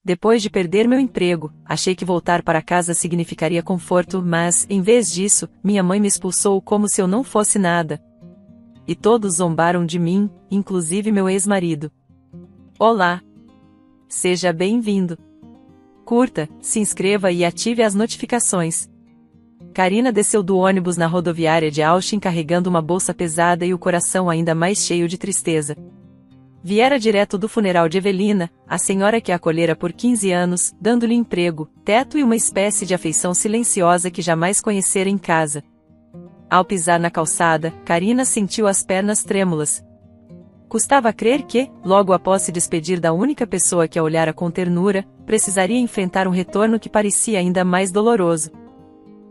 Depois de perder meu emprego, achei que voltar para casa significaria conforto, mas, em vez disso, minha mãe me expulsou como se eu não fosse nada. E todos zombaram de mim, inclusive meu ex-marido. Olá! Seja bem-vindo! Curta, se inscreva e ative as notificações. Karina desceu do ônibus na rodoviária de Austin carregando uma bolsa pesada e o coração ainda mais cheio de tristeza. Viera direto do funeral de Evelina, a senhora que a acolhera por 15 anos, dando-lhe emprego, teto e uma espécie de afeição silenciosa que jamais conhecera em casa. Ao pisar na calçada, Karina sentiu as pernas trêmulas. Custava crer que, logo após se despedir da única pessoa que a olhara com ternura, precisaria enfrentar um retorno que parecia ainda mais doloroso.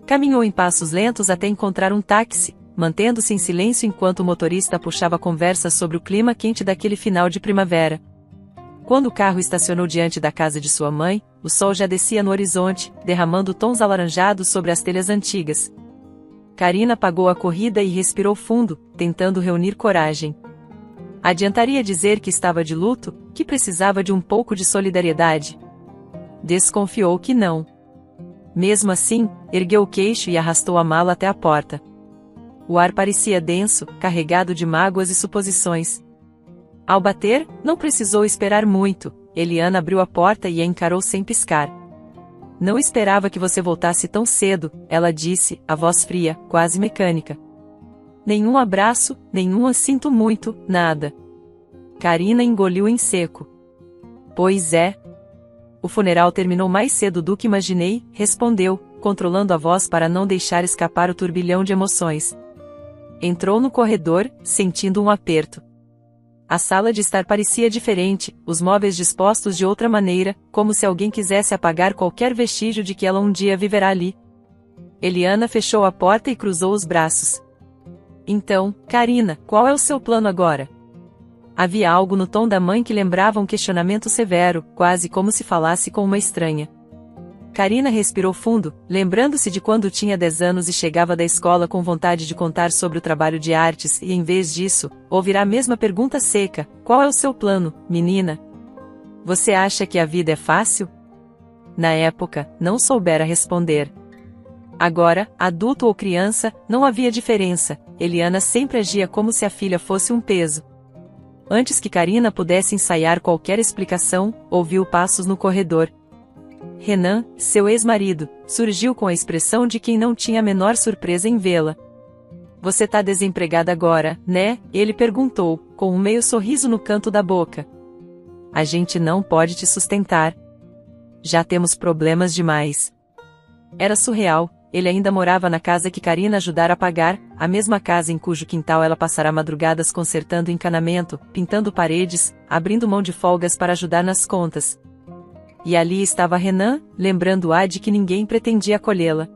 Caminhou em passos lentos até encontrar um táxi, mantendo-se em silêncio enquanto o motorista puxava conversa sobre o clima quente daquele final de primavera. Quando o carro estacionou diante da casa de sua mãe, o sol já descia no horizonte, derramando tons alaranjados sobre as telhas antigas. Karina pagou a corrida e respirou fundo, tentando reunir coragem. Adiantaria dizer que estava de luto, que precisava de um pouco de solidariedade? Desconfiou que não. Mesmo assim, ergueu o queixo e arrastou a mala até a porta. O ar parecia denso, carregado de mágoas e suposições. Ao bater, não precisou esperar muito, Eliana abriu a porta e a encarou sem piscar. Não esperava que você voltasse tão cedo, ela disse, a voz fria, quase mecânica. Nenhum abraço, nenhum sinto muito, nada. Karina engoliu em seco. Pois é. O funeral terminou mais cedo do que imaginei, respondeu, controlando a voz para não deixar escapar o turbilhão de emoções. Entrou no corredor, sentindo um aperto. A sala de estar parecia diferente, os móveis dispostos de outra maneira, como se alguém quisesse apagar qualquer vestígio de que ela um dia viverá ali. Eliana fechou a porta e cruzou os braços. Então, Karina, qual é o seu plano agora? Havia algo no tom da mãe que lembrava um questionamento severo, quase como se falasse com uma estranha. Karina respirou fundo, lembrando-se de quando tinha 10 anos e chegava da escola com vontade de contar sobre o trabalho de artes e, em vez disso, ouvirá a mesma pergunta seca: qual é o seu plano, menina? Você acha que a vida é fácil? Na época, não soubera responder. Agora, adulto ou criança, não havia diferença, Eliana sempre agia como se a filha fosse um peso. Antes que Karina pudesse ensaiar qualquer explicação, ouviu passos no corredor. Renan, seu ex-marido, surgiu com a expressão de quem não tinha a menor surpresa em vê-la. Você tá desempregada agora, né? Ele perguntou, com um meio sorriso no canto da boca. A gente não pode te sustentar. Já temos problemas demais. Era surreal, ele ainda morava na casa que Karina ajudara a pagar, a mesma casa em cujo quintal ela passara madrugadas consertando encanamento, pintando paredes, abrindo mão de folgas para ajudar nas contas. E ali estava Renan, lembrando-a de que ninguém pretendia acolhê-la.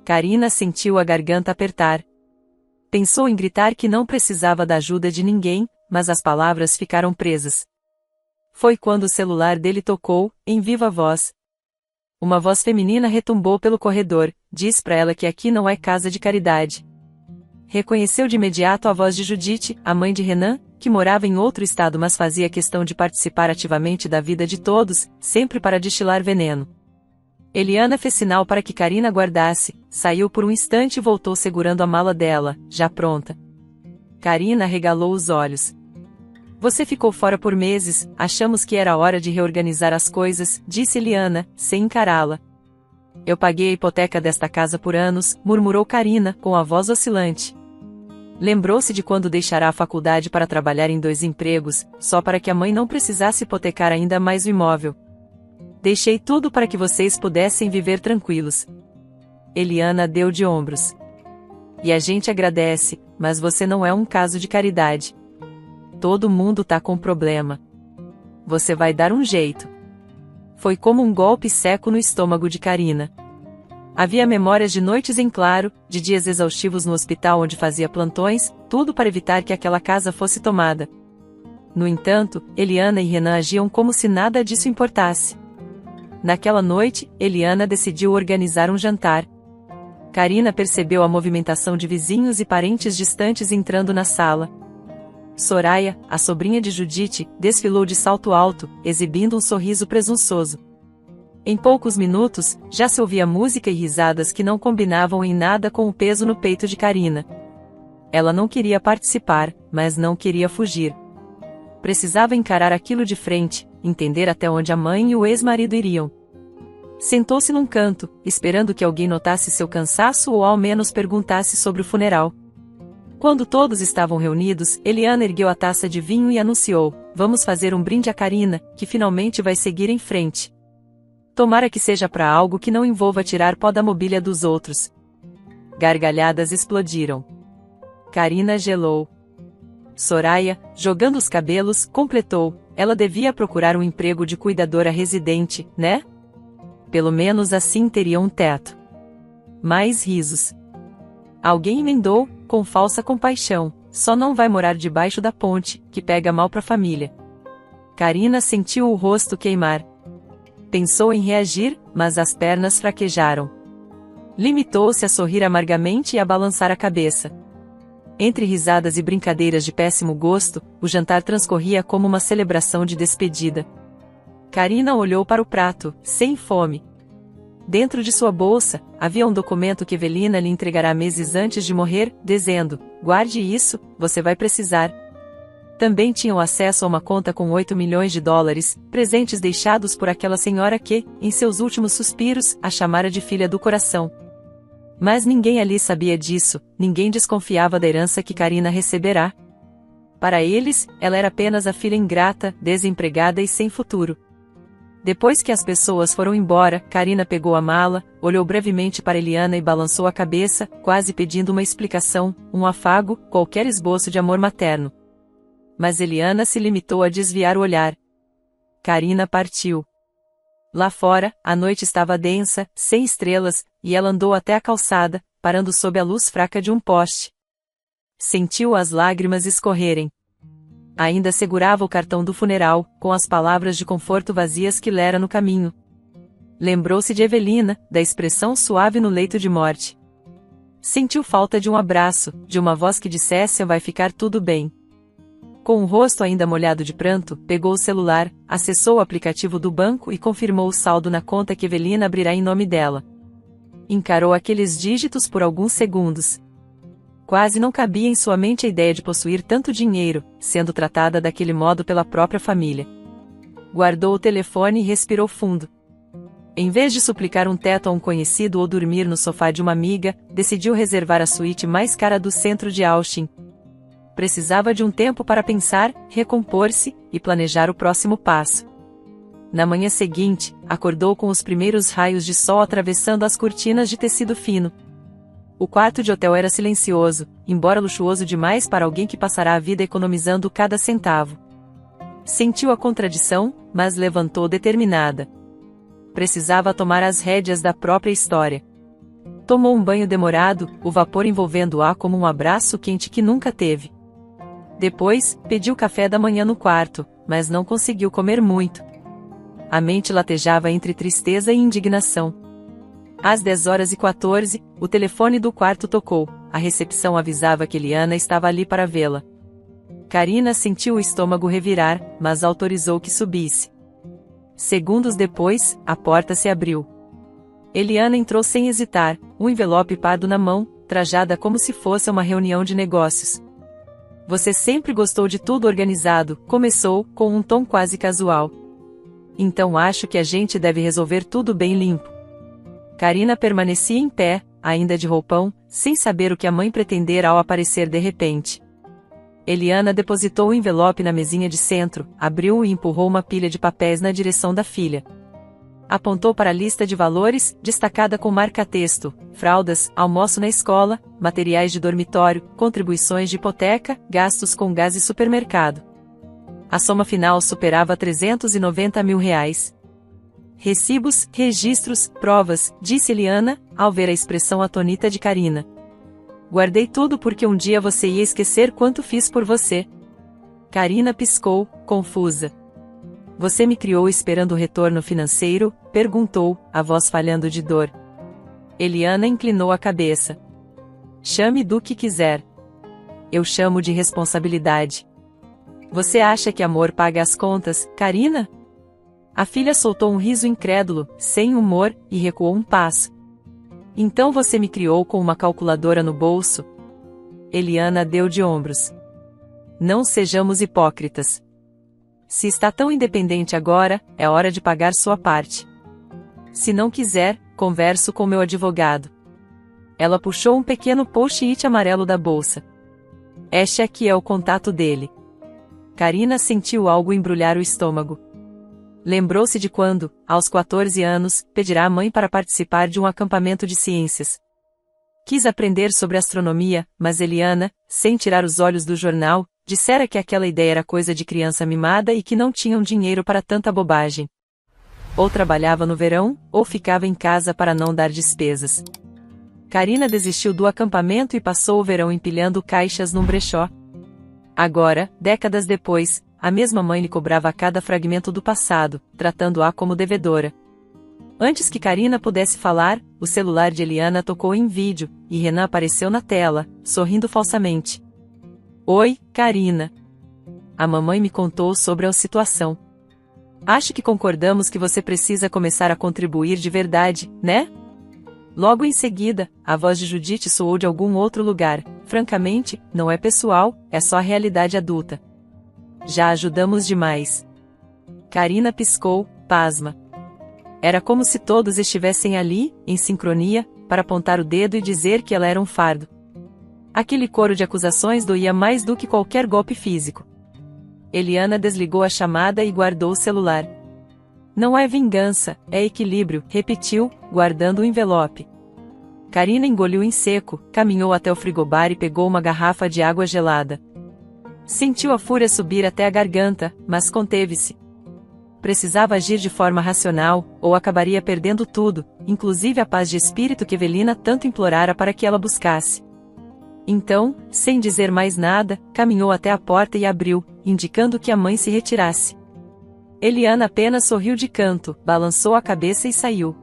Karina sentiu a garganta apertar. Pensou em gritar que não precisava da ajuda de ninguém, mas as palavras ficaram presas. Foi quando o celular dele tocou, em viva voz. Uma voz feminina retumbou pelo corredor, diz pra ela que aqui não é casa de caridade. Reconheceu de imediato a voz de Judite, a mãe de Renan, que morava em outro estado mas fazia questão de participar ativamente da vida de todos, sempre para destilar veneno. Eliana fez sinal para que Karina aguardasse, saiu por um instante e voltou segurando a mala dela, já pronta. Karina arregalou os olhos. Você ficou fora por meses, achamos que era hora de reorganizar as coisas, disse Eliana, sem encará-la. Eu paguei a hipoteca desta casa por anos, murmurou Karina, com a voz oscilante. Lembrou-se de quando deixará a faculdade para trabalhar em 2 empregos, só para que a mãe não precisasse hipotecar ainda mais o imóvel. Deixei tudo para que vocês pudessem viver tranquilos. Eliana deu de ombros. E a gente agradece, mas você não é um caso de caridade. Todo mundo tá com problema. Você vai dar um jeito. Foi como um golpe seco no estômago de Karina. Havia memórias de noites em claro, de dias exaustivos no hospital onde fazia plantões, tudo para evitar que aquela casa fosse tomada. No entanto, Eliana e Renan agiam como se nada disso importasse. Naquela noite, Eliana decidiu organizar um jantar. Karina percebeu a movimentação de vizinhos e parentes distantes entrando na sala. Soraya, a sobrinha de Judite, desfilou de salto alto, exibindo um sorriso presunçoso. Em poucos minutos, já se ouvia música e risadas que não combinavam em nada com o peso no peito de Karina. Ela não queria participar, mas não queria fugir. Precisava encarar aquilo de frente, entender até onde a mãe e o ex-marido iriam. Sentou-se num canto, esperando que alguém notasse seu cansaço ou ao menos perguntasse sobre o funeral. Quando todos estavam reunidos, Eliana ergueu a taça de vinho e anunciou: "Vamos fazer um brinde a Karina, que finalmente vai seguir em frente. Tomara que seja para algo que não envolva tirar pó da mobília dos outros." Gargalhadas explodiram. Karina gelou. Soraya, jogando os cabelos, completou: "Ela devia procurar um emprego de cuidadora residente, né? Pelo menos assim teria um teto." Mais risos. Alguém emendou, com falsa compaixão: "Só não vai morar debaixo da ponte, que pega mal pra família." Karina sentiu o rosto queimar. Pensou em reagir, mas as pernas fraquejaram. Limitou-se a sorrir amargamente e a balançar a cabeça. Entre risadas e brincadeiras de péssimo gosto, o jantar transcorria como uma celebração de despedida. Karina olhou para o prato, sem fome. Dentro de sua bolsa, havia um documento que Evelina lhe entregará meses antes de morrer, dizendo: "Guarde isso, você vai precisar." Também tinham acesso a uma conta com 8 milhões de dólares, presentes deixados por aquela senhora que, em seus últimos suspiros, a chamara de filha do coração. Mas ninguém ali sabia disso, ninguém desconfiava da herança que Karina receberá. Para eles, ela era apenas a filha ingrata, desempregada e sem futuro. Depois que as pessoas foram embora, Karina pegou a mala, olhou brevemente para Eliana e balançou a cabeça, quase pedindo uma explicação, um afago, qualquer esboço de amor materno. Mas Eliana se limitou a desviar o olhar. Karina partiu. Lá fora, a noite estava densa, sem estrelas, e ela andou até a calçada, parando sob a luz fraca de um poste. Sentiu as lágrimas escorrerem. Ainda segurava o cartão do funeral, com as palavras de conforto vazias que lera no caminho. Lembrou-se de Evelina, da expressão suave no leito de morte. Sentiu falta de um abraço, de uma voz que dissesse: "Vai ficar tudo bem." Com o rosto ainda molhado de pranto, pegou o celular, acessou o aplicativo do banco e confirmou o saldo na conta que Evelina abrirá em nome dela. Encarou aqueles dígitos por alguns segundos. Quase não cabia em sua mente a ideia de possuir tanto dinheiro, sendo tratada daquele modo pela própria família. Guardou o telefone e respirou fundo. Em vez de suplicar um teto a um conhecido ou dormir no sofá de uma amiga, decidiu reservar a suíte mais cara do centro de Austin. Precisava de um tempo para pensar, recompor-se e planejar o próximo passo. Na manhã seguinte, acordou com os primeiros raios de sol atravessando as cortinas de tecido fino. O quarto de hotel era silencioso, embora luxuoso demais para alguém que passará a vida economizando cada centavo. Sentiu a contradição, mas levantou determinada. Precisava tomar as rédeas da própria história. Tomou um banho demorado, o vapor envolvendo-a como um abraço quente que nunca teve. Depois, pediu café da manhã no quarto, mas não conseguiu comer muito. A mente latejava entre tristeza e indignação. Às 10h14, o telefone do quarto tocou. A recepção avisava que Eliana estava ali para vê-la. Karina sentiu o estômago revirar, mas autorizou que subisse. Segundos depois, a porta se abriu. Eliana entrou sem hesitar, um envelope pardo na mão, trajada como se fosse uma reunião de negócios. "Você sempre gostou de tudo organizado", começou, com um tom quase casual. "Então acho que a gente deve resolver tudo bem limpo." Karina permanecia em pé, ainda de roupão, sem saber o que a mãe pretendera ao aparecer de repente. Eliana depositou o envelope na mesinha de centro, abriu e empurrou uma pilha de papéis na direção da filha. Apontou para a lista de valores, destacada com marca-texto: fraldas, almoço na escola, materiais de dormitório, contribuições de hipoteca, gastos com gás e supermercado. A soma final superava 390 mil reais. "Recibos, registros, provas", disse Eliana, ao ver a expressão atônita de Karina. "Guardei tudo porque um dia você ia esquecer quanto fiz por você." Karina piscou, confusa. "Você me criou esperando o retorno financeiro?", perguntou, a voz falhando de dor. Eliana inclinou a cabeça. "Chame do que quiser. Eu chamo de responsabilidade." Você acha que amor paga as contas, Karina? A filha soltou um riso incrédulo, sem humor, e recuou um passo. Então você me criou com uma calculadora no bolso? Eliana deu de ombros. Não sejamos hipócritas. Se está tão independente agora, é hora de pagar sua parte. Se não quiser, converso com meu advogado. Ela puxou um pequeno post-it amarelo da bolsa. Este aqui é o contato dele. Karina sentiu algo embrulhar o estômago. Lembrou-se de quando, aos 14 anos, pedirá à mãe para participar de um acampamento de ciências. Quis aprender sobre astronomia, mas Eliana, sem tirar os olhos do jornal, dissera que aquela ideia era coisa de criança mimada e que não tinham dinheiro para tanta bobagem. Ou trabalhava no verão, ou ficava em casa para não dar despesas. Karina desistiu do acampamento e passou o verão empilhando caixas num brechó. Agora, décadas depois, a mesma mãe lhe cobrava cada fragmento do passado, tratando-a como devedora. Antes que Karina pudesse falar, o celular de Eliana tocou em vídeo, e Renan apareceu na tela, sorrindo falsamente. Oi, Karina. A mamãe me contou sobre a situação. Acho que concordamos que você precisa começar a contribuir de verdade, né? Logo em seguida, a voz de Judite soou de algum outro lugar. Francamente, não é pessoal, é só a realidade adulta. Já ajudamos demais. Karina piscou, pasma. Era como se todos estivessem ali, em sincronia, para apontar o dedo e dizer que ela era um fardo. Aquele coro de acusações doía mais do que qualquer golpe físico. Eliana desligou a chamada e guardou o celular. Não é vingança, é equilíbrio, repetiu, guardando o envelope. Karina engoliu em seco, caminhou até o frigobar e pegou uma garrafa de água gelada. Sentiu a fúria subir até a garganta, mas conteve-se. Precisava agir de forma racional, ou acabaria perdendo tudo, inclusive a paz de espírito que Evelina tanto implorara para que ela buscasse. Então, sem dizer mais nada, caminhou até a porta e abriu, indicando que a mãe se retirasse. Eliana apenas sorriu de canto, balançou a cabeça e saiu.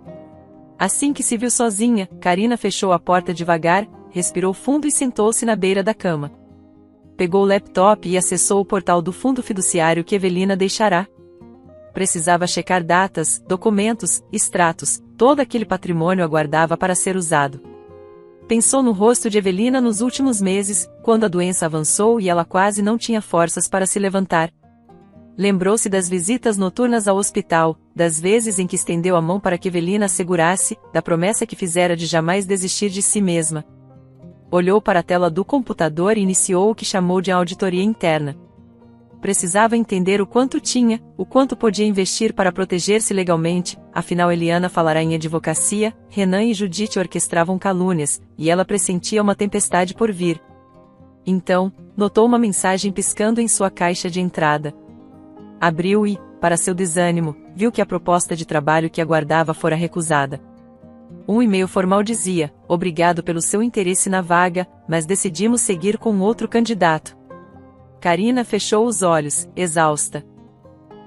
Assim que se viu sozinha, Karina fechou a porta devagar, respirou fundo e sentou-se na beira da cama. Pegou o laptop e acessou o portal do fundo fiduciário que Evelina deixará. Precisava checar datas, documentos, extratos, todo aquele patrimônio aguardava para ser usado. Pensou no rosto de Evelina nos últimos meses, quando a doença avançou e ela quase não tinha forças para se levantar. Lembrou-se das visitas noturnas ao hospital, das vezes em que estendeu a mão para que Evelina a segurasse, da promessa que fizera de jamais desistir de si mesma. Olhou para a tela do computador e iniciou o que chamou de auditoria interna. Precisava entender o quanto tinha, o quanto podia investir para proteger-se legalmente, afinal Eliana falará em advocacia, Renan e Judite orquestravam calúnias, e ela pressentia uma tempestade por vir. Então, notou uma mensagem piscando em sua caixa de entrada. Abriu e, para seu desânimo, viu que a proposta de trabalho que aguardava fora recusada. Um e-mail formal dizia: obrigado pelo seu interesse na vaga, mas decidimos seguir com outro candidato. Karina fechou os olhos, exausta.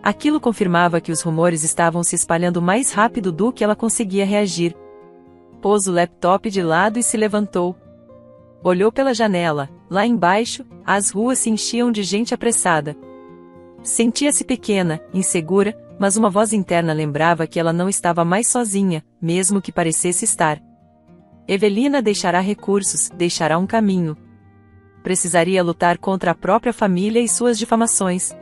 Aquilo confirmava que os rumores estavam se espalhando mais rápido do que ela conseguia reagir. Pôs o laptop de lado e se levantou. Olhou pela janela. Lá embaixo, as ruas se enchiam de gente apressada. Sentia-se pequena, insegura, mas uma voz interna lembrava que ela não estava mais sozinha, mesmo que parecesse estar. Evelina deixará recursos, deixará um caminho. Precisaria lutar contra a própria família e suas difamações.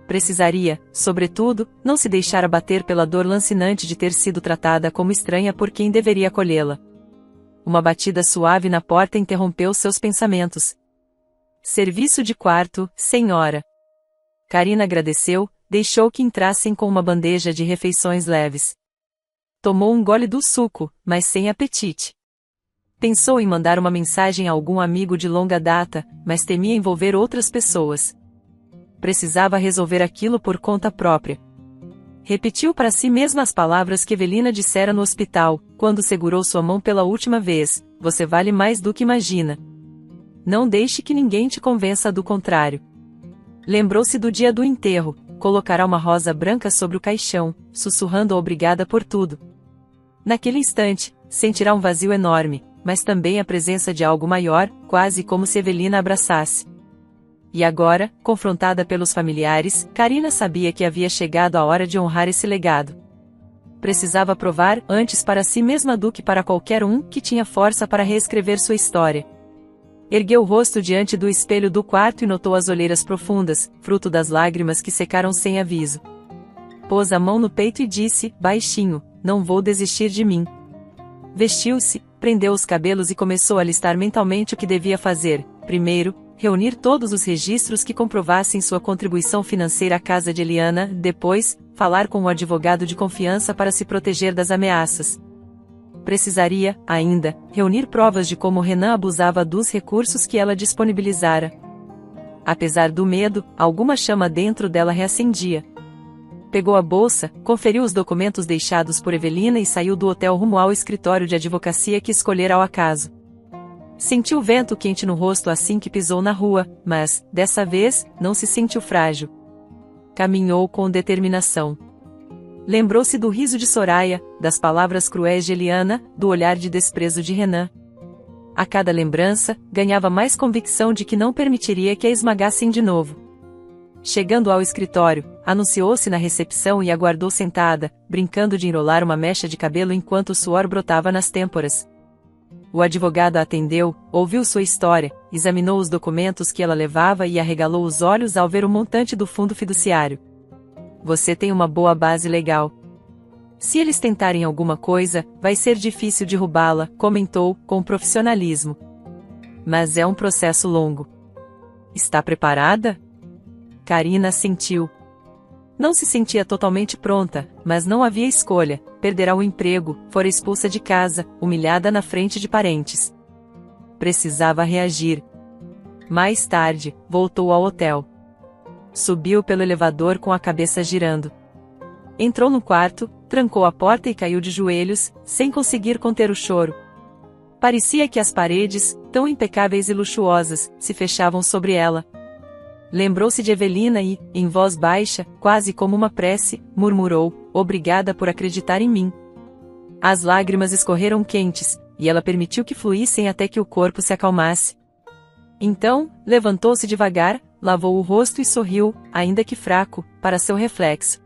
Precisaria, sobretudo, não se deixar abater pela dor lancinante de ter sido tratada como estranha por quem deveria acolhê-la. Uma batida suave na porta interrompeu seus pensamentos. Serviço de quarto, senhora. Karina agradeceu, deixou que entrassem com uma bandeja de refeições leves. Tomou um gole do suco, mas sem apetite. Pensou em mandar uma mensagem a algum amigo de longa data, mas temia envolver outras pessoas. Precisava resolver aquilo por conta própria. Repetiu para si mesma as palavras que Evelina dissera no hospital, quando segurou sua mão pela última vez: você vale mais do que imagina. Não deixe que ninguém te convença do contrário. Lembrou-se do dia do enterro, colocará uma rosa branca sobre o caixão, sussurrando obrigada por tudo. Naquele instante, sentirá um vazio enorme, mas também a presença de algo maior, quase como se Evelina abraçasse. E agora, confrontada pelos familiares, Karina sabia que havia chegado a hora de honrar esse legado. Precisava provar, antes para si mesma do que para qualquer um, que tinha força para reescrever sua história. Ergueu o rosto diante do espelho do quarto e notou as olheiras profundas, fruto das lágrimas que secaram sem aviso. Pôs a mão no peito e disse, baixinho, não vou desistir de mim. Vestiu-se, prendeu os cabelos e começou a listar mentalmente o que devia fazer. Primeiro, reunir todos os registros que comprovassem sua contribuição financeira à casa de Eliana. Depois, falar com o advogado de confiança para se proteger das ameaças. Precisaria, ainda, reunir provas de como Renan abusava dos recursos que ela disponibilizara. Apesar do medo, alguma chama dentro dela reacendia. Pegou a bolsa, conferiu os documentos deixados por Evelina e saiu do hotel rumo ao escritório de advocacia que escolhera ao acaso. Sentiu o vento quente no rosto assim que pisou na rua, mas, dessa vez, não se sentiu frágil. Caminhou com determinação. Lembrou-se do riso de Soraya, das palavras cruéis de Eliana, do olhar de desprezo de Renan. A cada lembrança, ganhava mais convicção de que não permitiria que a esmagassem de novo. Chegando ao escritório, anunciou-se na recepção e aguardou sentada, brincando de enrolar uma mecha de cabelo enquanto o suor brotava nas têmporas. O advogado a atendeu, ouviu sua história, examinou os documentos que ela levava e arregalou os olhos ao ver o montante do fundo fiduciário. Você tem uma boa base legal. Se eles tentarem alguma coisa, vai ser difícil derrubá-la, comentou, com profissionalismo. Mas é um processo longo. Está preparada? Karina assentiu. Não se sentia totalmente pronta, mas não havia escolha, perderá o emprego, fora expulsa de casa, humilhada na frente de parentes. Precisava reagir. Mais tarde, voltou ao hotel. Subiu pelo elevador com a cabeça girando. Entrou no quarto, trancou a porta e caiu de joelhos, sem conseguir conter o choro. Parecia que as paredes, tão impecáveis e luxuosas, se fechavam sobre ela. Lembrou-se de Evelina e, em voz baixa, quase como uma prece, murmurou, obrigada por acreditar em mim. As lágrimas escorreram quentes, e ela permitiu que fluíssem até que o corpo se acalmasse. Então, levantou-se devagar, lavou o rosto e sorriu, ainda que fraco, para seu reflexo.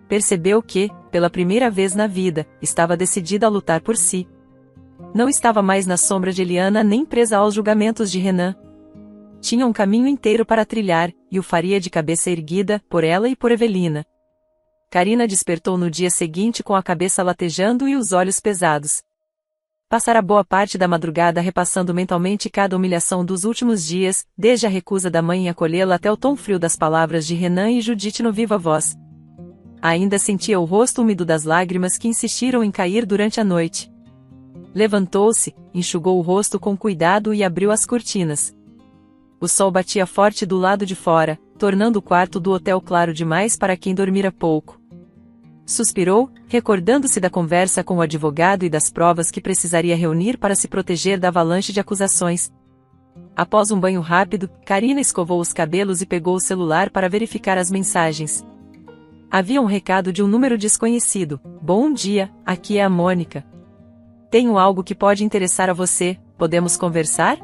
Percebeu que, pela primeira vez na vida, estava decidida a lutar por si. Não estava mais na sombra de Eliana nem presa aos julgamentos de Renan. Tinha um caminho inteiro para trilhar, e o faria de cabeça erguida, por ela e por Evelina. Karina despertou no dia seguinte com a cabeça latejando e os olhos pesados. Passara boa parte da madrugada repassando mentalmente cada humilhação dos últimos dias, desde a recusa da mãe em acolhê-la até o tom frio das palavras de Renan e Judite no viva voz. Ainda sentia o rosto úmido das lágrimas que insistiram em cair durante a noite. Levantou-se, enxugou o rosto com cuidado e abriu as cortinas. O sol batia forte do lado de fora, tornando o quarto do hotel claro demais para quem dormira pouco. Suspirou, recordando-se da conversa com o advogado e das provas que precisaria reunir para se proteger da avalanche de acusações. Após um banho rápido, Karina escovou os cabelos e pegou o celular para verificar as mensagens. Havia um recado de um número desconhecido. Bom dia, aqui é a Mônica. Tenho algo que pode interessar a você, podemos conversar?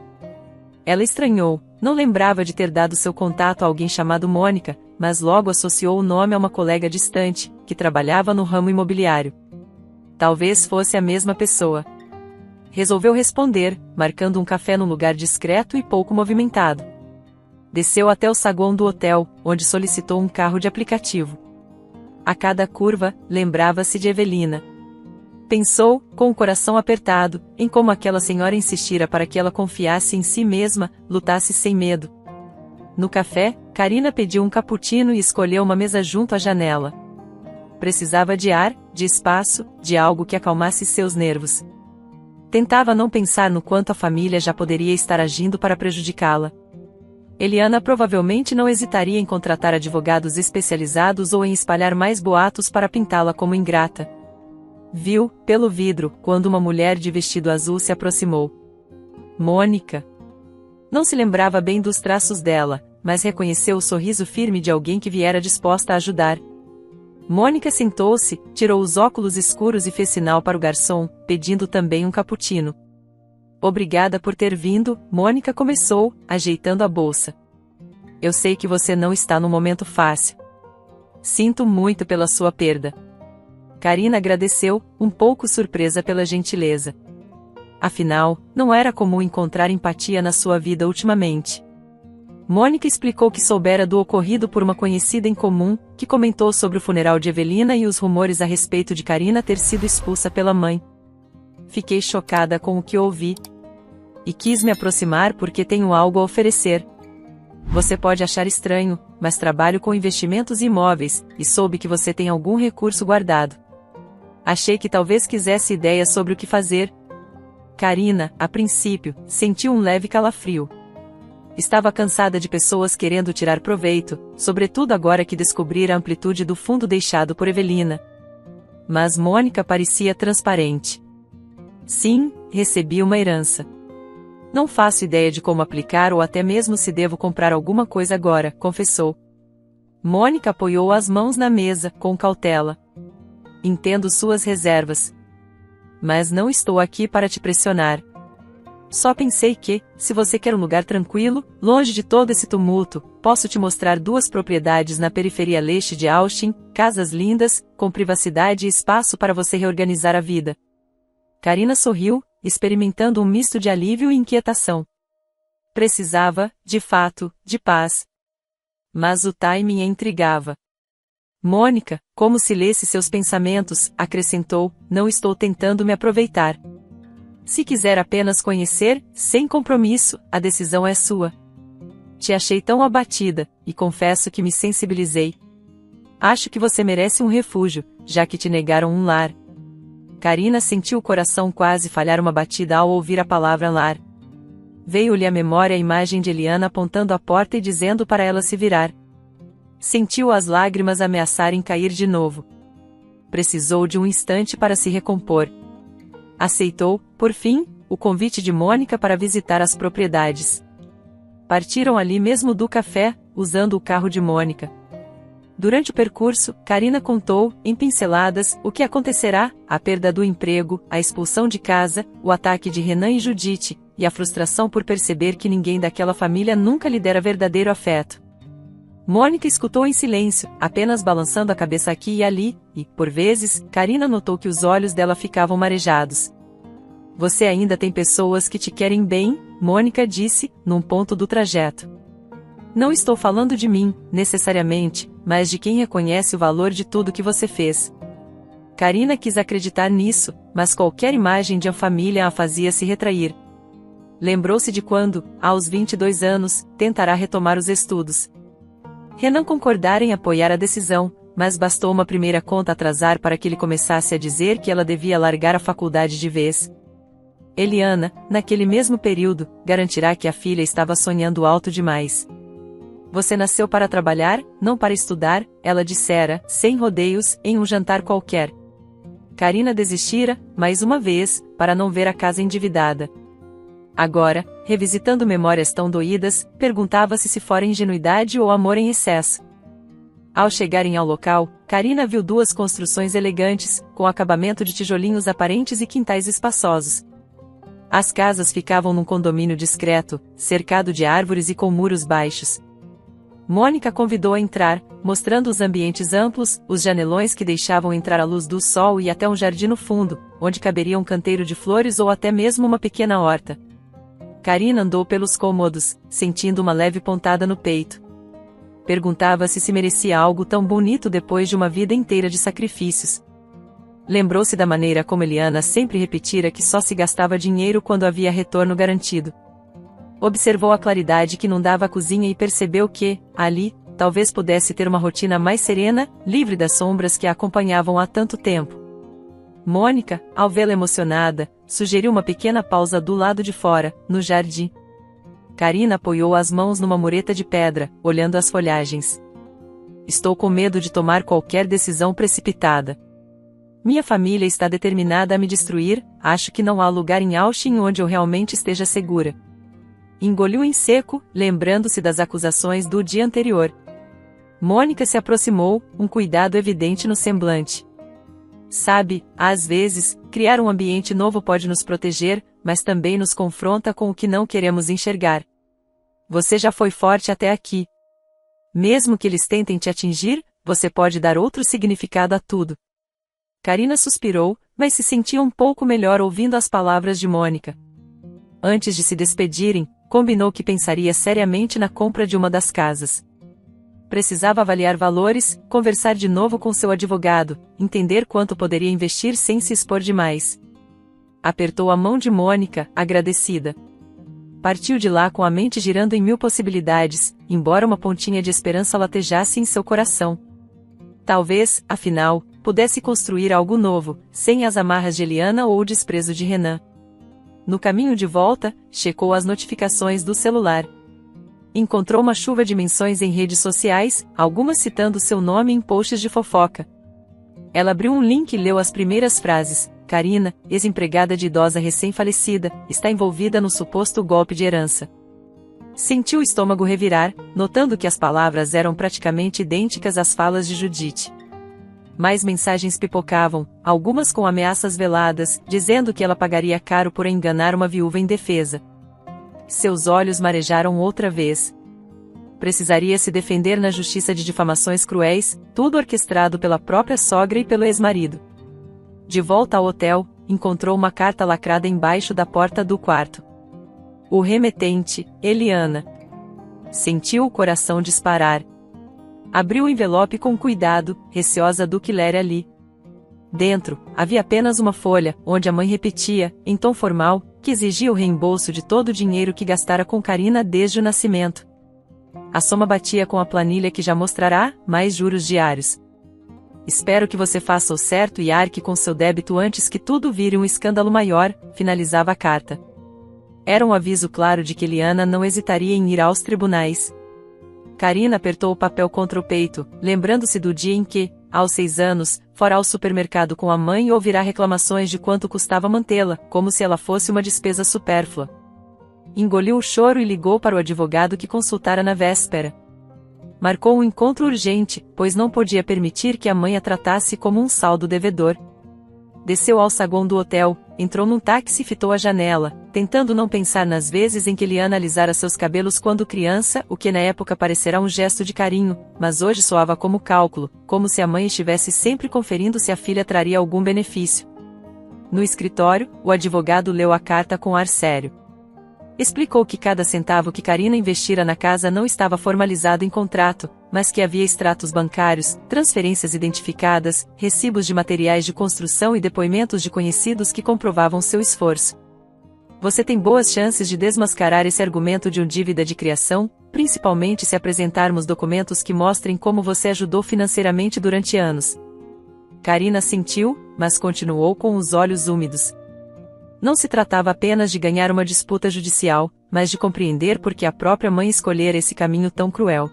Ela estranhou, não lembrava de ter dado seu contato a alguém chamado Mônica, mas logo associou o nome a uma colega distante, que trabalhava no ramo imobiliário. Talvez fosse a mesma pessoa. Resolveu responder, marcando um café num lugar discreto e pouco movimentado. Desceu até o saguão do hotel, onde solicitou um carro de aplicativo. A cada curva, lembrava-se de Evelina. Pensou, com o coração apertado, em como aquela senhora insistira para que ela confiasse em si mesma, lutasse sem medo. No café, Karina pediu um cappuccino e escolheu uma mesa junto à janela. Precisava de ar, de espaço, de algo que acalmasse seus nervos. Tentava não pensar no quanto a família já poderia estar agindo para prejudicá-la. Eliana provavelmente não hesitaria em contratar advogados especializados ou em espalhar mais boatos para pintá-la como ingrata. Viu, pelo vidro, quando uma mulher de vestido azul se aproximou. Mônica. Não se lembrava bem dos traços dela, mas reconheceu o sorriso firme de alguém que viera disposta a ajudar. Mônica sentou-se, tirou os óculos escuros e fez sinal para o garçom, pedindo também um cappuccino. Obrigada por ter vindo, Mônica começou, ajeitando a bolsa. Eu sei que você não está num momento fácil. Sinto muito pela sua perda. Karina agradeceu, um pouco surpresa pela gentileza. Afinal, não era comum encontrar empatia na sua vida ultimamente. Mônica explicou que soubera do ocorrido por uma conhecida em comum, que comentou sobre o funeral de Evelina e os rumores a respeito de Karina ter sido expulsa pela mãe. Fiquei chocada com o que ouvi. E quis me aproximar porque tenho algo a oferecer. Você pode achar estranho, mas trabalho com investimentos imóveis, e soube que você tem algum recurso guardado. Achei que talvez quisesse ideias sobre o que fazer. Karina, a princípio, sentiu um leve calafrio. Estava cansada de pessoas querendo tirar proveito, sobretudo agora que descobrira a amplitude do fundo deixado por Evelina. Mas Mônica parecia transparente. Sim, recebi uma herança. Não faço ideia de como aplicar ou até mesmo se devo comprar alguma coisa agora, confessou. Mônica apoiou as mãos na mesa, com cautela. Entendo suas reservas. Mas não estou aqui para te pressionar. Só pensei que, se você quer um lugar tranquilo, longe de todo esse tumulto, posso te mostrar 2 propriedades na periferia leste de Austin, casas lindas, com privacidade e espaço para você reorganizar a vida. Karina sorriu, experimentando um misto de alívio e inquietação. Precisava, de fato, de paz. Mas o timing a intrigava. Mônica, como se lesse seus pensamentos, acrescentou, não estou tentando me aproveitar. Se quiser apenas conhecer, sem compromisso, a decisão é sua. Te achei tão abatida, e confesso que me sensibilizei. Acho que você merece um refúgio, já que te negaram um lar. Karina sentiu o coração quase falhar uma batida ao ouvir a palavra lar. Veio-lhe à memória a imagem de Eliana apontando a porta e dizendo para ela se virar. Sentiu as lágrimas ameaçarem cair de novo. Precisou de um instante para se recompor. Aceitou, por fim, o convite de Mônica para visitar as propriedades. Partiram ali mesmo do café, usando o carro de Mônica. Durante o percurso, Karina contou, em pinceladas, o que acontecerá, a perda do emprego, a expulsão de casa, o ataque de Renan e Judite, e a frustração por perceber que ninguém daquela família nunca lhe dera verdadeiro afeto. Mônica escutou em silêncio, apenas balançando a cabeça aqui e ali, e, por vezes, Karina notou que os olhos dela ficavam marejados. Você ainda tem pessoas que te querem bem, Mônica disse, num ponto do trajeto. Não estou falando de mim, necessariamente, mas de quem reconhece o valor de tudo que você fez. Karina quis acreditar nisso, mas qualquer imagem de uma família a fazia se retrair. Lembrou-se de quando, aos 22 anos, tentará retomar os estudos. Renan concordara em apoiar a decisão, mas bastou uma primeira conta atrasar para que ele começasse a dizer que ela devia largar a faculdade de vez. Eliana, naquele mesmo período, garantirá que a filha estava sonhando alto demais. Você nasceu para trabalhar, não para estudar, ela dissera, sem rodeios, em um jantar qualquer. Karina desistira, mais uma vez, para não ver a casa endividada. Agora, revisitando memórias tão doídas, perguntava-se se fora ingenuidade ou amor em excesso. Ao chegarem ao local, Karina viu 2 construções elegantes, com acabamento de tijolinhos aparentes e quintais espaçosos. As casas ficavam num condomínio discreto, cercado de árvores e com muros baixos. Mônica convidou a entrar, mostrando os ambientes amplos, os janelões que deixavam entrar a luz do sol e até um jardim no fundo, onde caberia um canteiro de flores ou até mesmo uma pequena horta. Karina andou pelos cômodos, sentindo uma leve pontada no peito. Perguntava-se se merecia algo tão bonito depois de uma vida inteira de sacrifícios. Lembrou-se da maneira como Eliana sempre repetira que só se gastava dinheiro quando havia retorno garantido. Observou a claridade que inundava a cozinha e percebeu que, ali, talvez pudesse ter uma rotina mais serena, livre das sombras que a acompanhavam há tanto tempo. Mônica, ao vê-la emocionada, sugeriu uma pequena pausa do lado de fora, no jardim. Karina apoiou as mãos numa mureta de pedra, olhando as folhagens. Estou com medo de tomar qualquer decisão precipitada. Minha família está determinada a me destruir, acho que não há lugar em Austin onde eu realmente esteja segura. Engoliu em seco, lembrando-se das acusações do dia anterior. Mônica se aproximou, um cuidado evidente no semblante. Sabe, às vezes, criar um ambiente novo pode nos proteger, mas também nos confronta com o que não queremos enxergar. Você já foi forte até aqui. Mesmo que eles tentem te atingir, você pode dar outro significado a tudo. Karina suspirou, mas se sentia um pouco melhor ouvindo as palavras de Mônica. Antes de se despedirem, combinou que pensaria seriamente na compra de uma das casas. Precisava avaliar valores, conversar de novo com seu advogado, entender quanto poderia investir sem se expor demais. Apertou a mão de Mônica, agradecida. Partiu de lá com a mente girando em 1000 possibilidades, embora uma pontinha de esperança latejasse em seu coração. Talvez, afinal, pudesse construir algo novo, sem as amarras de Eliana ou o desprezo de Renan. No caminho de volta, checou as notificações do celular. Encontrou uma chuva de menções em redes sociais, algumas citando seu nome em posts de fofoca. Ela abriu um link e leu as primeiras frases. Karina, ex-empregada de idosa recém-falecida, está envolvida no suposto golpe de herança. Sentiu o estômago revirar, notando que as palavras eram praticamente idênticas às falas de Judite. Mais mensagens pipocavam, algumas com ameaças veladas, dizendo que ela pagaria caro por enganar uma viúva indefesa. Seus olhos marejaram outra vez. Precisaria se defender na justiça de difamações cruéis, tudo orquestrado pela própria sogra e pelo ex-marido. De volta ao hotel, encontrou uma carta lacrada embaixo da porta do quarto. O remetente, Eliana. Sentiu o coração disparar. Abriu o envelope com cuidado, receosa do que lera ali. Dentro, havia apenas uma folha, onde a mãe repetia, em tom formal, que exigia o reembolso de todo o dinheiro que gastara com Karina desde o nascimento. A soma batia com a planilha que já mostrará, mais juros diários. Espero que você faça o certo e arque com seu débito antes que tudo vire um escândalo maior, finalizava a carta. Era um aviso claro de que Eliana não hesitaria em ir aos tribunais. Karina apertou o papel contra o peito, lembrando-se do dia em que, aos 6 anos, fora ao supermercado com a mãe e ouvirá reclamações de quanto custava mantê-la, como se ela fosse uma despesa supérflua. Engoliu o choro e ligou para o advogado que consultara na véspera. Marcou um encontro urgente, pois não podia permitir que a mãe a tratasse como um saldo devedor. Desceu ao saguão do hotel, entrou num táxi e fitou a janela, tentando não pensar nas vezes em que Eliana alisara seus cabelos quando criança, o que na época parecerá um gesto de carinho, mas hoje soava como cálculo, como se a mãe estivesse sempre conferindo se a filha traria algum benefício. No escritório, o advogado leu a carta com ar sério. Explicou que cada centavo que Karina investira na casa não estava formalizado em contrato, mas que havia extratos bancários, transferências identificadas, recibos de materiais de construção e depoimentos de conhecidos que comprovavam seu esforço. Você tem boas chances de desmascarar esse argumento de uma dívida de criação, principalmente se apresentarmos documentos que mostrem como você ajudou financeiramente durante anos. Karina sentiu, mas continuou com os olhos úmidos. Não se tratava apenas de ganhar uma disputa judicial, mas de compreender por que a própria mãe escolhera esse caminho tão cruel.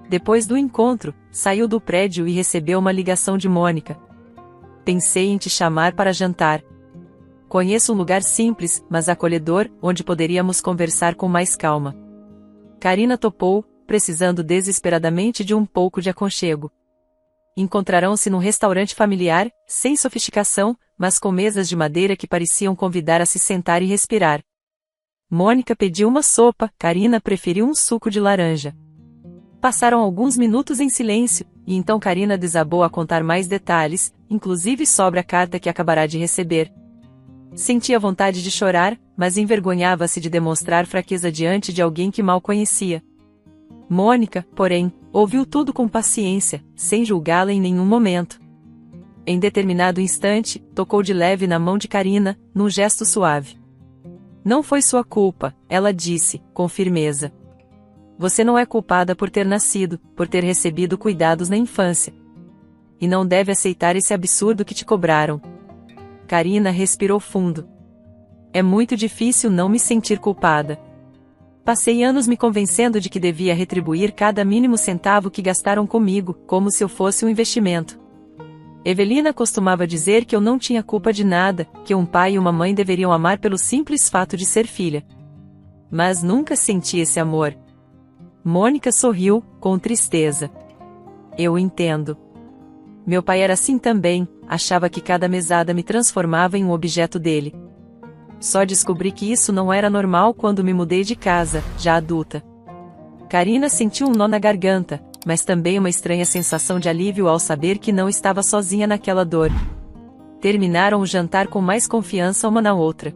Depois do encontro, saiu do prédio e recebeu uma ligação de Mônica. Pensei em te chamar para jantar. Conheço um lugar simples, mas acolhedor, onde poderíamos conversar com mais calma. Karina topou, precisando desesperadamente de um pouco de aconchego. Encontrarão-se num restaurante familiar, sem sofisticação, mas com mesas de madeira que pareciam convidar a se sentar e respirar. Mônica pediu uma sopa, Karina preferiu um suco de laranja. Passaram alguns minutos em silêncio, e então Karina desabou a contar mais detalhes, inclusive sobre a carta que acabará de receber. Sentia vontade de chorar, mas envergonhava-se de demonstrar fraqueza diante de alguém que mal conhecia. Mônica, porém, ouviu tudo com paciência, sem julgá-la em nenhum momento. Em determinado instante, tocou de leve na mão de Karina, num gesto suave. Não foi sua culpa, ela disse, com firmeza. Você não é culpada por ter nascido, por ter recebido cuidados na infância. E não deve aceitar esse absurdo que te cobraram. Karina respirou fundo. É muito difícil não me sentir culpada. Passei anos me convencendo de que devia retribuir cada mínimo centavo que gastaram comigo, como se eu fosse um investimento. Evelina costumava dizer que eu não tinha culpa de nada, que um pai e uma mãe deveriam amar pelo simples fato de ser filha. Mas nunca senti esse amor. Mônica sorriu, com tristeza. Eu entendo. Meu pai era assim também, achava que cada mesada me transformava em um objeto dele. Só descobri que isso não era normal quando me mudei de casa, já adulta. Karina sentiu um nó na garganta, mas também uma estranha sensação de alívio ao saber que não estava sozinha naquela dor. Terminaram o jantar com mais confiança uma na outra.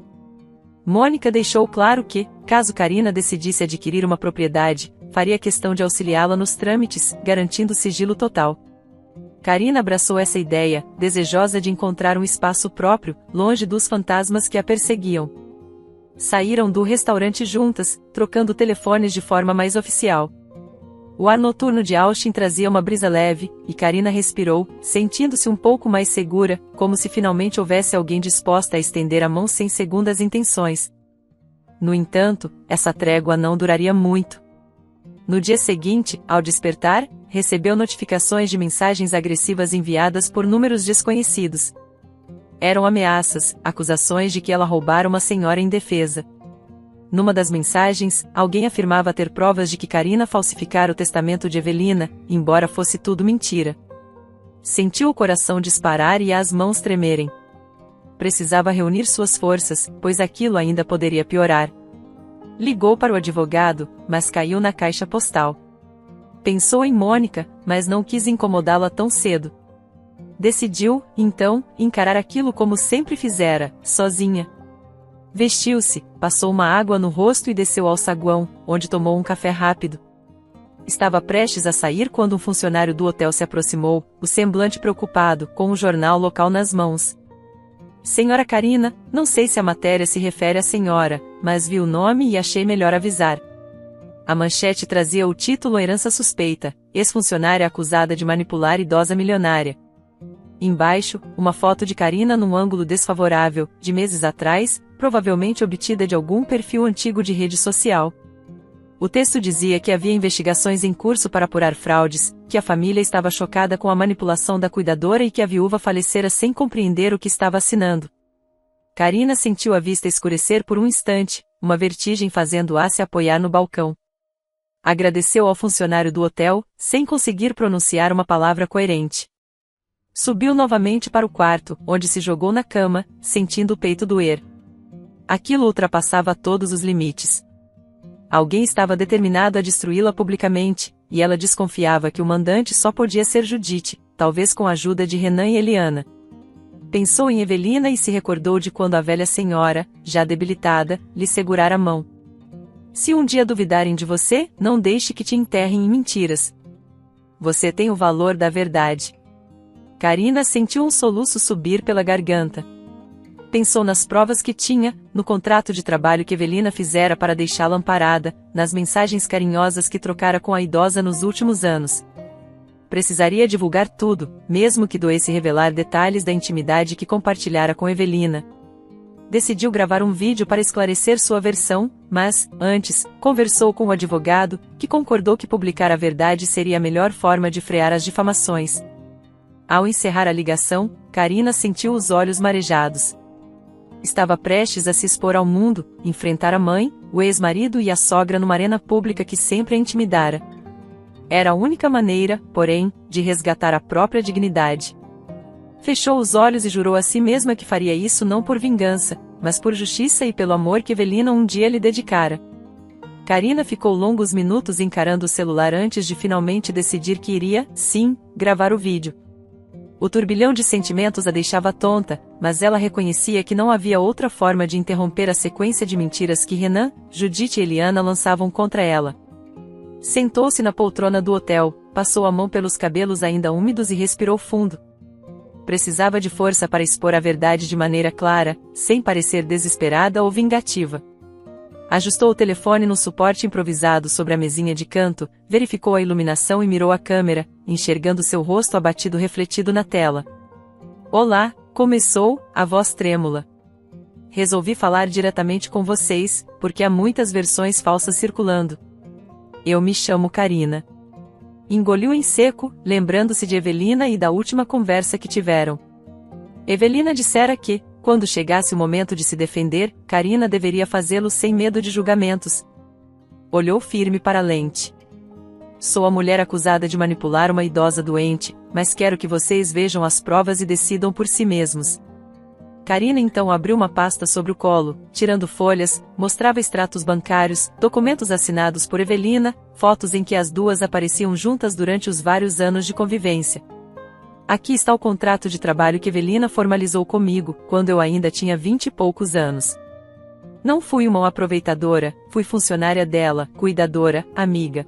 Mônica deixou claro que, caso Karina decidisse adquirir uma propriedade, faria questão de auxiliá-la nos trâmites, garantindo sigilo total. Karina abraçou essa ideia, desejosa de encontrar um espaço próprio, longe dos fantasmas que a perseguiam. Saíram do restaurante juntas, trocando telefones de forma mais oficial. O ar noturno de Austin trazia uma brisa leve, e Karina respirou, sentindo-se um pouco mais segura, como se finalmente houvesse alguém disposta a estender a mão sem segundas intenções. No entanto, essa trégua não duraria muito. No dia seguinte, ao despertar, recebeu notificações de mensagens agressivas enviadas por números desconhecidos. Eram ameaças, acusações de que ela roubara uma senhora indefesa. Numa das mensagens, alguém afirmava ter provas de que Karina falsificara o testamento de Evelina, embora fosse tudo mentira. Sentiu o coração disparar e as mãos tremerem. Precisava reunir suas forças, pois aquilo ainda poderia piorar. Ligou para o advogado, mas caiu na caixa postal. Pensou em Mônica, mas não quis incomodá-la tão cedo. Decidiu, então, encarar aquilo como sempre fizera, sozinha. Vestiu-se, passou uma água no rosto e desceu ao saguão, onde tomou um café rápido. Estava prestes a sair quando um funcionário do hotel se aproximou, o semblante preocupado, com um jornal local nas mãos. Senhora Karina, não sei se a matéria se refere à senhora, mas vi o nome e achei melhor avisar. A manchete trazia o título Herança suspeita, ex-funcionária acusada de manipular idosa milionária. Embaixo, uma foto de Karina num ângulo desfavorável, de meses atrás, provavelmente obtida de algum perfil antigo de rede social. O texto dizia que havia investigações em curso para apurar fraudes, que a família estava chocada com a manipulação da cuidadora e que a viúva falecera sem compreender o que estava assinando. Karina sentiu a vista escurecer por um instante, uma vertigem fazendo-a se apoiar no balcão. Agradeceu ao funcionário do hotel, sem conseguir pronunciar uma palavra coerente. Subiu novamente para o quarto, onde se jogou na cama, sentindo o peito doer. Aquilo ultrapassava todos os limites. Alguém estava determinado a destruí-la publicamente, e ela desconfiava que o mandante só podia ser Judite, talvez com a ajuda de Renan e Eliana. Pensou em Evelina e se recordou de quando a velha senhora, já debilitada, lhe segurara a mão. Se um dia duvidarem de você, não deixe que te enterrem em mentiras. Você tem o valor da verdade. Karina sentiu um soluço subir pela garganta. Pensou nas provas que tinha, no contrato de trabalho que Evelina fizera para deixá-la amparada, nas mensagens carinhosas que trocara com a idosa nos últimos anos. Precisaria divulgar tudo, mesmo que doesse revelar detalhes da intimidade que compartilhara com Evelina. Decidiu gravar um vídeo para esclarecer sua versão, mas, antes, conversou com o advogado, que concordou que publicar a verdade seria a melhor forma de frear as difamações. Ao encerrar a ligação, Karina sentiu os olhos marejados. Estava prestes a se expor ao mundo, enfrentar a mãe, o ex-marido e a sogra numa arena pública que sempre a intimidara. Era a única maneira, porém, de resgatar a própria dignidade. Fechou os olhos e jurou a si mesma que faria isso não por vingança, mas por justiça e pelo amor que Evelina um dia lhe dedicara. Karina ficou longos minutos encarando o celular antes de finalmente decidir que iria, sim, gravar o vídeo. O turbilhão de sentimentos a deixava tonta, mas ela reconhecia que não havia outra forma de interromper a sequência de mentiras que Renan, Judite e Eliana lançavam contra ela. Sentou-se na poltrona do hotel, passou a mão pelos cabelos ainda úmidos e respirou fundo. Precisava de força para expor a verdade de maneira clara, sem parecer desesperada ou vingativa. Ajustou o telefone no suporte improvisado sobre a mesinha de canto, verificou a iluminação e mirou a câmera, enxergando seu rosto abatido refletido na tela. Olá, começou, a voz trêmula. Resolvi falar diretamente com vocês, porque há muitas versões falsas circulando. Eu me chamo Karina. Engoliu em seco, lembrando-se de Evelina e da última conversa que tiveram. Evelina dissera que, quando chegasse o momento de se defender, Karina deveria fazê-lo sem medo de julgamentos. Olhou firme para a lente. Sou a mulher acusada de manipular uma idosa doente, mas quero que vocês vejam as provas e decidam por si mesmos. Karina então abriu uma pasta sobre o colo, tirando folhas, mostrava extratos bancários, documentos assinados por Evelina, fotos em que as duas apareciam juntas durante os vários anos de convivência. Aqui está o contrato de trabalho que Evelina formalizou comigo, quando eu ainda tinha 20 e poucos anos. Não fui uma aproveitadora, fui funcionária dela, cuidadora, amiga.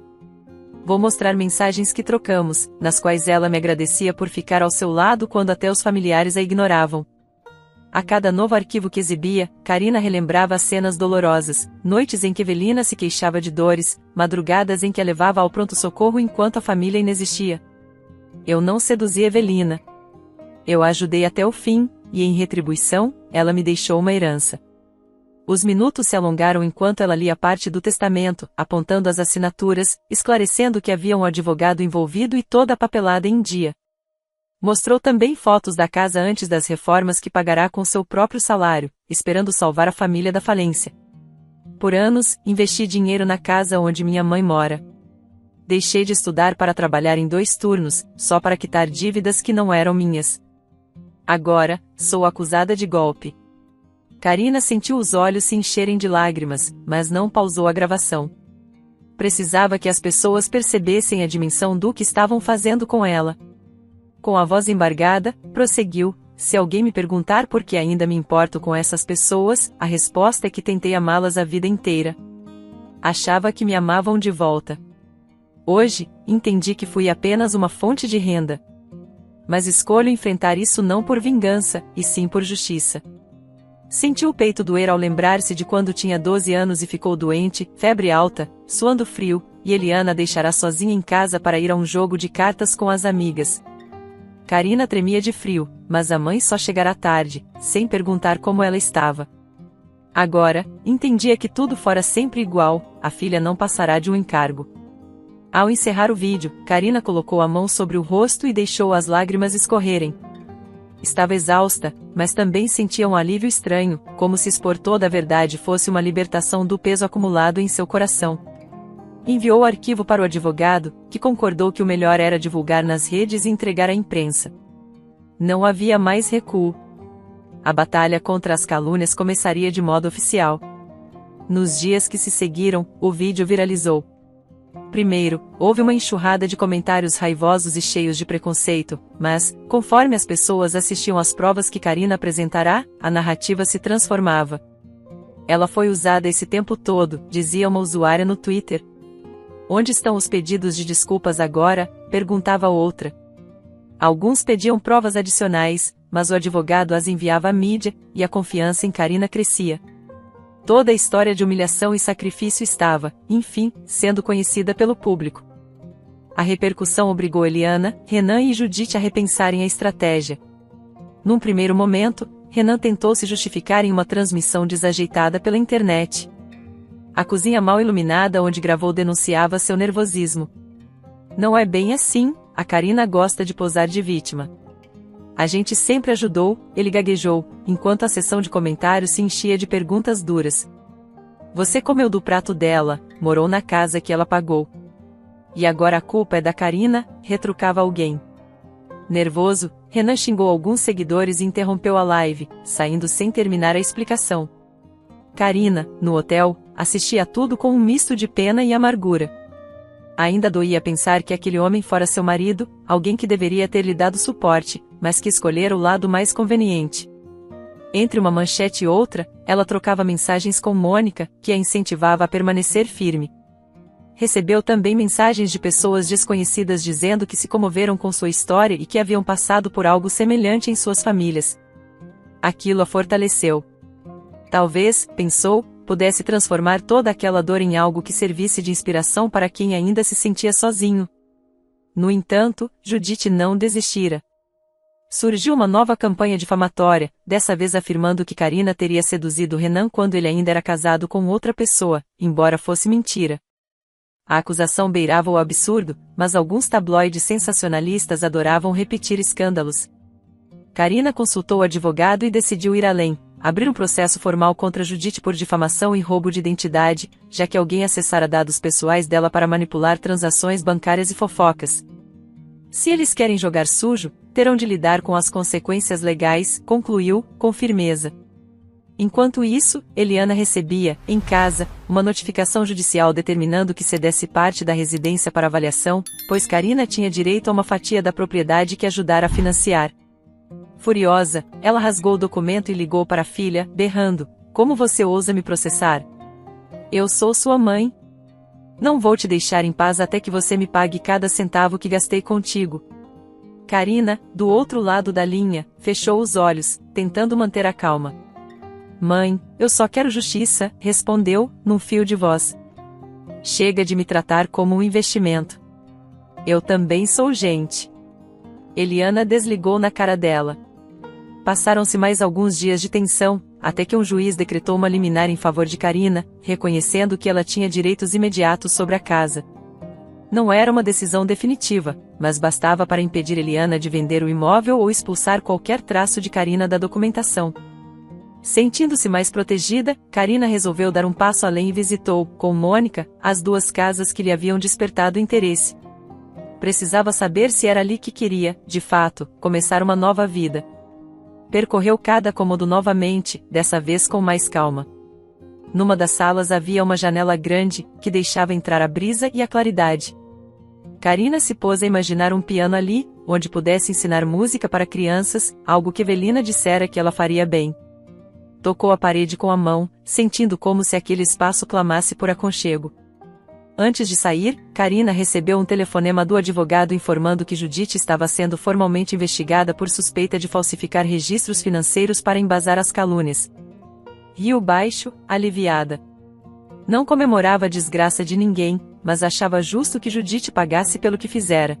Vou mostrar mensagens que trocamos, nas quais ela me agradecia por ficar ao seu lado quando até os familiares a ignoravam. A cada novo arquivo que exibia, Karina relembrava as cenas dolorosas, noites em que Evelina se queixava de dores, madrugadas em que a levava ao pronto-socorro enquanto a família inexistia. Eu não seduzi Evelina. Eu a ajudei até o fim, e em retribuição, ela me deixou uma herança. Os minutos se alongaram enquanto ela lia parte do testamento, apontando as assinaturas, esclarecendo que havia um advogado envolvido e toda a papelada em dia. Mostrou também fotos da casa antes das reformas que pagará com seu próprio salário, esperando salvar a família da falência. Por anos, investi dinheiro na casa onde minha mãe mora. Deixei de estudar para trabalhar em 2 turnos, só para quitar dívidas que não eram minhas. Agora, sou acusada de golpe. Karina sentiu os olhos se encherem de lágrimas, mas não pausou a gravação. Precisava que as pessoas percebessem a dimensão do que estavam fazendo com ela. Com a voz embargada, prosseguiu: se alguém me perguntar por que ainda me importo com essas pessoas, a resposta é que tentei amá-las a vida inteira. Achava que me amavam de volta. Hoje, entendi que fui apenas uma fonte de renda. Mas escolho enfrentar isso não por vingança, e sim por justiça. Sentiu o peito doer ao lembrar-se de quando tinha 12 anos e ficou doente, febre alta, suando frio, e Eliana a deixará sozinha em casa para ir a um jogo de cartas com as amigas. Karina tremia de frio, mas a mãe só chegará tarde, sem perguntar como ela estava. Agora, entendia que tudo fora sempre igual, a filha não passará de um encargo. Ao encerrar o vídeo, Karina colocou a mão sobre o rosto e deixou as lágrimas escorrerem. Estava exausta, mas também sentia um alívio estranho, como se expor toda a verdade fosse uma libertação do peso acumulado em seu coração. Enviou o arquivo para o advogado, que concordou que o melhor era divulgar nas redes e entregar à imprensa. Não havia mais recuo. A batalha contra as calúnias começaria de modo oficial. Nos dias que se seguiram, o vídeo viralizou. Primeiro, houve uma enxurrada de comentários raivosos e cheios de preconceito, mas, conforme as pessoas assistiam às provas que Karina apresentará, a narrativa se transformava. Ela foi usada esse tempo todo, dizia uma usuária no Twitter. Onde estão os pedidos de desculpas agora? Perguntava outra. Alguns pediam provas adicionais, mas o advogado as enviava à mídia, e a confiança em Karina crescia. Toda a história de humilhação e sacrifício estava, enfim, sendo conhecida pelo público. A repercussão obrigou Eliana, Renan e Judite a repensarem a estratégia. Num primeiro momento, Renan tentou se justificar em uma transmissão desajeitada pela internet. A cozinha mal iluminada onde gravou denunciava seu nervosismo. Não é bem assim, a Karina gosta de posar de vítima. A gente sempre ajudou, ele gaguejou, enquanto a sessão de comentários se enchia de perguntas duras. Você comeu do prato dela, morou na casa que ela pagou. E agora a culpa é da Karina, retrucava alguém. Nervoso, Renan xingou alguns seguidores e interrompeu a live, saindo sem terminar a explicação. Karina, no hotel, assistia a tudo com um misto de pena e amargura. Ainda doía pensar que aquele homem fora seu marido, alguém que deveria ter lhe dado suporte, mas que escolhera o lado mais conveniente. Entre uma manchete e outra, ela trocava mensagens com Mônica, que a incentivava a permanecer firme. Recebeu também mensagens de pessoas desconhecidas dizendo que se comoveram com sua história e que haviam passado por algo semelhante em suas famílias. Aquilo a fortaleceu. Talvez, pensou, pudesse transformar toda aquela dor em algo que servisse de inspiração para quem ainda se sentia sozinho. No entanto, Judite não desistira. Surgiu uma nova campanha difamatória, dessa vez afirmando que Karina teria seduzido Renan quando ele ainda era casado com outra pessoa, embora fosse mentira. A acusação beirava o absurdo, mas alguns tabloides sensacionalistas adoravam repetir escândalos. Karina consultou o advogado e decidiu ir além, abrir um processo formal contra Judite por difamação e roubo de identidade, já que alguém acessara dados pessoais dela para manipular transações bancárias e fofocas. Se eles querem jogar sujo, terão de lidar com as consequências legais, concluiu, com firmeza. Enquanto isso, Eliana recebia, em casa, uma notificação judicial determinando que cedesse parte da residência para avaliação, pois Karina tinha direito a uma fatia da propriedade que ajudara a financiar. Furiosa, ela rasgou o documento e ligou para a filha, berrando: "Como você ousa me processar? Eu sou sua mãe. Não vou te deixar em paz até que você me pague cada centavo que gastei contigo." Karina, do outro lado da linha, fechou os olhos, tentando manter a calma. "Mãe, eu só quero justiça", respondeu, num fio de voz. "Chega de me tratar como um investimento. Eu também sou gente." Eliana desligou na cara dela. Passaram-se mais alguns dias de tensão, até que um juiz decretou uma liminar em favor de Karina, reconhecendo que ela tinha direitos imediatos sobre a casa. Não era uma decisão definitiva, mas bastava para impedir Eliana de vender o imóvel ou expulsar qualquer traço de Karina da documentação. Sentindo-se mais protegida, Karina resolveu dar um passo além e visitou, com Mônica, as duas casas que lhe haviam despertado interesse. Precisava saber se era ali que queria, de fato, começar uma nova vida. Percorreu cada cômodo novamente, dessa vez com mais calma. Numa das salas havia uma janela grande, que deixava entrar a brisa e a claridade. Karina se pôs a imaginar um piano ali, onde pudesse ensinar música para crianças, algo que Evelina dissera que ela faria bem. Tocou a parede com a mão, sentindo como se aquele espaço clamasse por aconchego. Antes de sair, Karina recebeu um telefonema do advogado informando que Judite estava sendo formalmente investigada por suspeita de falsificar registros financeiros para embasar as calúnias. Riu baixo, aliviada. Não comemorava a desgraça de ninguém, mas achava justo que Judite pagasse pelo que fizera.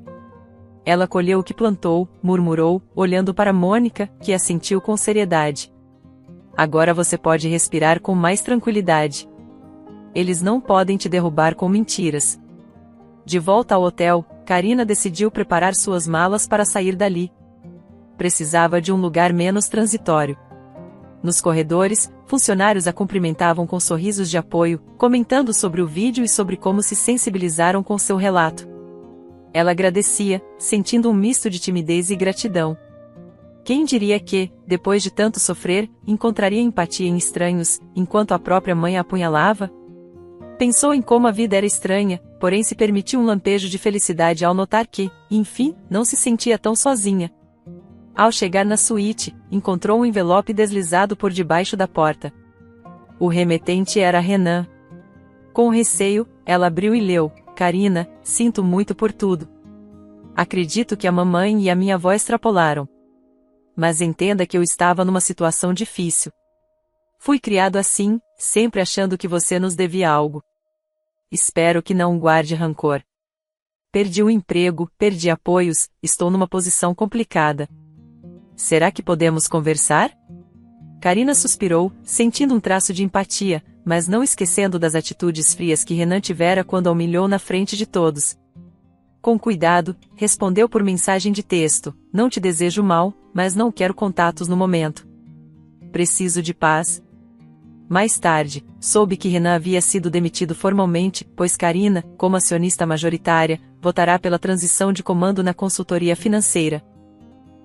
Ela colheu o que plantou, murmurou, olhando para Mônica, que assentiu com seriedade. "Agora você pode respirar com mais tranquilidade. Eles não podem te derrubar com mentiras." De volta ao hotel, Karina decidiu preparar suas malas para sair dali. Precisava de um lugar menos transitório. Nos corredores, funcionários a cumprimentavam com sorrisos de apoio, comentando sobre o vídeo e sobre como se sensibilizaram com seu relato. Ela agradecia, sentindo um misto de timidez e gratidão. Quem diria que, depois de tanto sofrer, encontraria empatia em estranhos, enquanto a própria mãe a apunhalava? Pensou em como a vida era estranha, porém se permitiu um lampejo de felicidade ao notar que, enfim, não se sentia tão sozinha. Ao chegar na suíte, encontrou um envelope deslizado por debaixo da porta. O remetente era Renan. Com receio, ela abriu e leu: "Karina, sinto muito por tudo. Acredito que a mamãe e a minha avó extrapolaram. Mas entenda que eu estava numa situação difícil. Fui criado assim, sempre achando que você nos devia algo. Espero que não guarde rancor. Perdi o emprego, perdi apoios, estou numa posição complicada. Será que podemos conversar?" Karina suspirou, sentindo um traço de empatia, mas não esquecendo das atitudes frias que Renan tivera quando a humilhou na frente de todos. Com cuidado, respondeu por mensagem de texto: "Não te desejo mal, mas não quero contatos no momento. Preciso de paz." Mais tarde, soube que Renan havia sido demitido formalmente, pois Karina, como acionista majoritária, votará pela transição de comando na consultoria financeira.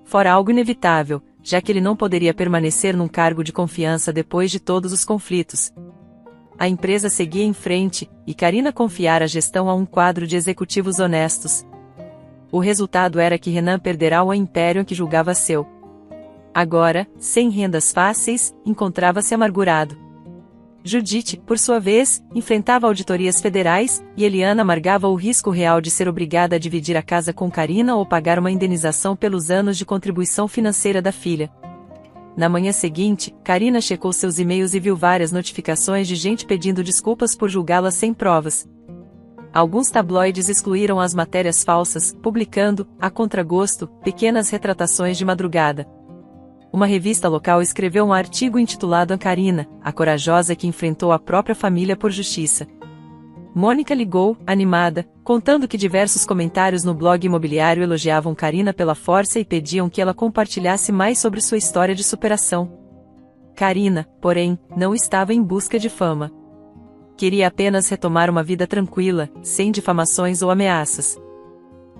Fora algo inevitável, já que ele não poderia permanecer num cargo de confiança depois de todos os conflitos. A empresa seguia em frente, e Karina confiara a gestão a um quadro de executivos honestos. O resultado era que Renan perderá o império que julgava seu. Agora, sem rendas fáceis, encontrava-se amargurado. Judite, por sua vez, enfrentava auditorias federais, e Eliana amargava o risco real de ser obrigada a dividir a casa com Karina ou pagar uma indenização pelos anos de contribuição financeira da filha. Na manhã seguinte, Karina checou seus e-mails e viu várias notificações de gente pedindo desculpas por julgá-la sem provas. Alguns tabloides excluíram as matérias falsas, publicando, a contragosto, pequenas retratações de madrugada. Uma revista local escreveu um artigo intitulado Karina, a corajosa que enfrentou a própria família por justiça. Mônica ligou, animada, contando que diversos comentários no blog imobiliário elogiavam Karina pela força e pediam que ela compartilhasse mais sobre sua história de superação. Karina, porém, não estava em busca de fama. Queria apenas retomar uma vida tranquila, sem difamações ou ameaças.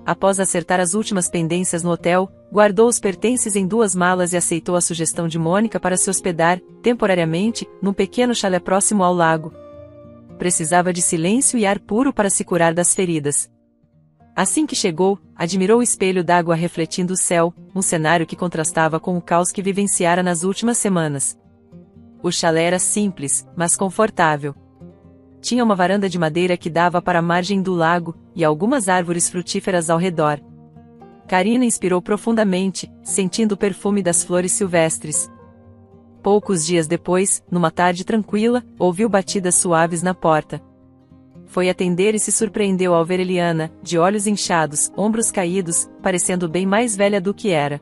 Após acertar as últimas pendências no hotel, guardou os pertences em 2 malas e aceitou a sugestão de Mônica para se hospedar, temporariamente, num pequeno chalé próximo ao lago. Precisava de silêncio e ar puro para se curar das feridas. Assim que chegou, admirou o espelho d'água refletindo o céu, um cenário que contrastava com o caos que vivenciara nas últimas semanas. O chalé era simples, mas confortável. Tinha uma varanda de madeira que dava para a margem do lago, e algumas árvores frutíferas ao redor. Karina inspirou profundamente, sentindo o perfume das flores silvestres. Poucos dias depois, numa tarde tranquila, ouviu batidas suaves na porta. Foi atender e se surpreendeu ao ver Eliana, de olhos inchados, ombros caídos, parecendo bem mais velha do que era.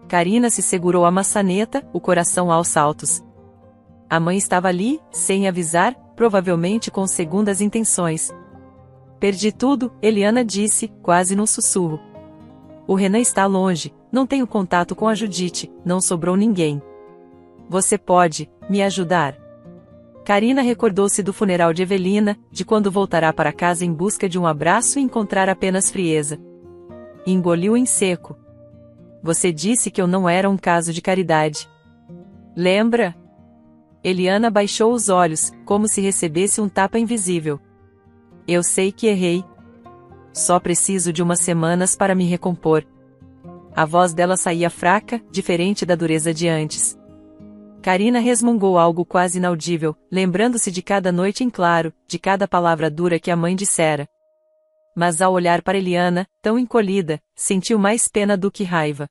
Karina se segurou a maçaneta, o coração aos saltos. A mãe estava ali, sem avisar, provavelmente com segundas intenções. Perdi tudo, Eliana disse, quase num sussurro. O Renan está longe, não tenho contato com a Judite, não sobrou ninguém. Você pode me ajudar? Karina recordou-se do funeral de Evelina, de quando voltará para casa em busca de um abraço e encontrar apenas frieza. Engoliu em seco. Você disse que eu não era um caso de caridade. Lembra? Eliana baixou os olhos, como se recebesse um tapa invisível. Eu sei que errei. Só preciso de umas semanas para me recompor. A voz dela saía fraca, diferente da dureza de antes. Karina resmungou algo quase inaudível, lembrando-se de cada noite em claro, de cada palavra dura que a mãe dissera. Mas ao olhar para Eliana, tão encolhida, sentiu mais pena do que raiva.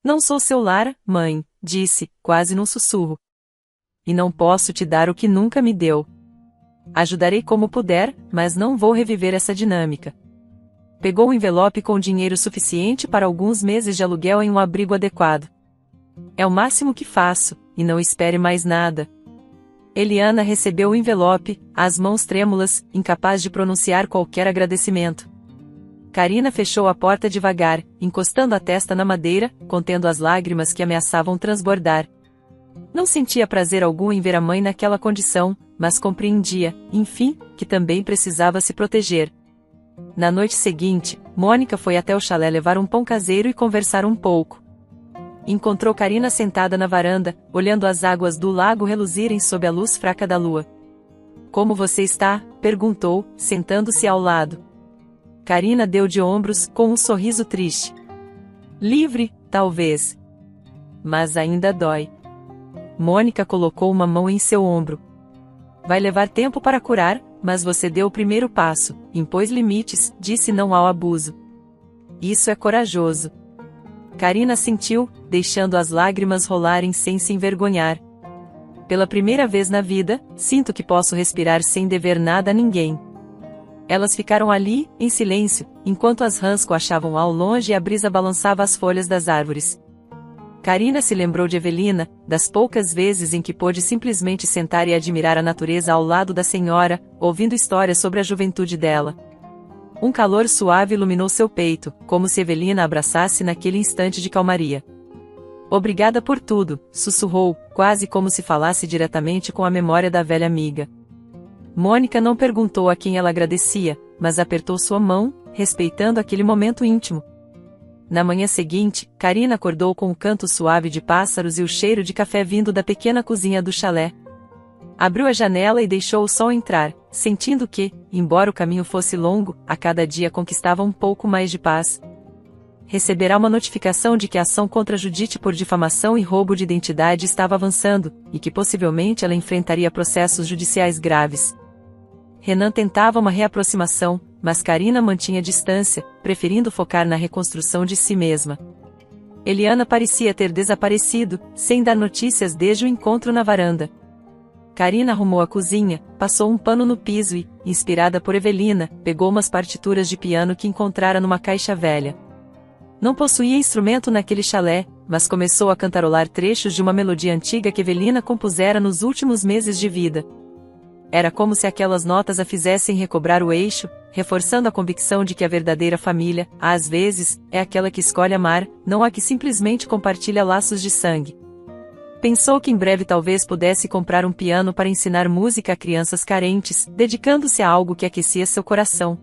Não sou seu lar, mãe, disse, quase num sussurro. E não posso te dar o que nunca me deu. Ajudarei como puder, mas não vou reviver essa dinâmica. Pegou um envelope com dinheiro suficiente para alguns meses de aluguel em um abrigo adequado. É o máximo que faço, e não espere mais nada. Eliana recebeu o envelope, as mãos trêmulas, incapaz de pronunciar qualquer agradecimento. Karina fechou a porta devagar, encostando a testa na madeira, contendo as lágrimas que ameaçavam transbordar. Não sentia prazer algum em ver a mãe naquela condição, mas compreendia, enfim, que também precisava se proteger. Na noite seguinte, Mônica foi até o chalé levar um pão caseiro e conversar um pouco. Encontrou Karina sentada na varanda, olhando as águas do lago reluzirem sob a luz fraca da lua. Como você está? Perguntou, sentando-se ao lado. Karina deu de ombros, com um sorriso triste. Livre, talvez. Mas ainda dói. Mônica colocou uma mão em seu ombro. Vai levar tempo para curar, mas você deu o primeiro passo, impôs limites, disse não ao abuso. Isso é corajoso. Karina sentiu, deixando as lágrimas rolarem sem se envergonhar. Pela primeira vez na vida, sinto que posso respirar sem dever nada a ninguém. Elas ficaram ali, em silêncio, enquanto as rãs coachavam ao longe e a brisa balançava as folhas das árvores. Karina se lembrou de Evelina, das poucas vezes em que pôde simplesmente sentar e admirar a natureza ao lado da senhora, ouvindo histórias sobre a juventude dela. Um calor suave iluminou seu peito, como se Evelina a abraçasse naquele instante de calmaria. Obrigada por tudo, sussurrou, quase como se falasse diretamente com a memória da velha amiga. Mônica não perguntou a quem ela agradecia, mas apertou sua mão, respeitando aquele momento íntimo. Na manhã seguinte, Karina acordou com o canto suave de pássaros e o cheiro de café vindo da pequena cozinha do chalé. Abriu a janela e deixou o sol entrar, sentindo que, embora o caminho fosse longo, a cada dia conquistava um pouco mais de paz. Receberá uma notificação de que a ação contra Judite por difamação e roubo de identidade estava avançando, e que possivelmente ela enfrentaria processos judiciais graves. Renan tentava uma reaproximação, mas Karina mantinha distância, preferindo focar na reconstrução de si mesma. Eliana parecia ter desaparecido, sem dar notícias desde o encontro na varanda. Karina arrumou a cozinha, passou um pano no piso e, inspirada por Evelina, pegou umas partituras de piano que encontrara numa caixa velha. Não possuía instrumento naquele chalé, mas começou a cantarolar trechos de uma melodia antiga que Evelina compusera nos últimos meses de vida. Era como se aquelas notas a fizessem recobrar o eixo, reforçando a convicção de que a verdadeira família, às vezes, é aquela que escolhe amar, não a que simplesmente compartilha laços de sangue. Pensou que em breve talvez pudesse comprar um piano para ensinar música a crianças carentes, dedicando-se a algo que aquecia seu coração.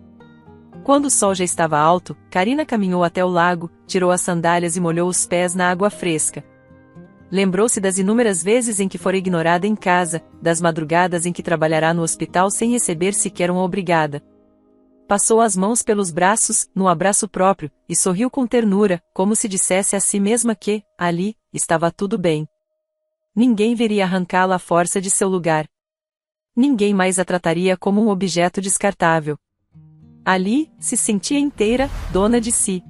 Quando o sol já estava alto, Karina caminhou até o lago, tirou as sandálias e molhou os pés na água fresca. Lembrou-se das inúmeras vezes em que fora ignorada em casa, das madrugadas em que trabalhará no hospital sem receber sequer uma obrigada. Passou as mãos pelos braços, num abraço próprio, e sorriu com ternura, como se dissesse a si mesma que, ali, estava tudo bem. Ninguém viria arrancá-la à força de seu lugar. Ninguém mais a trataria como um objeto descartável. Ali, se sentia inteira, dona de si.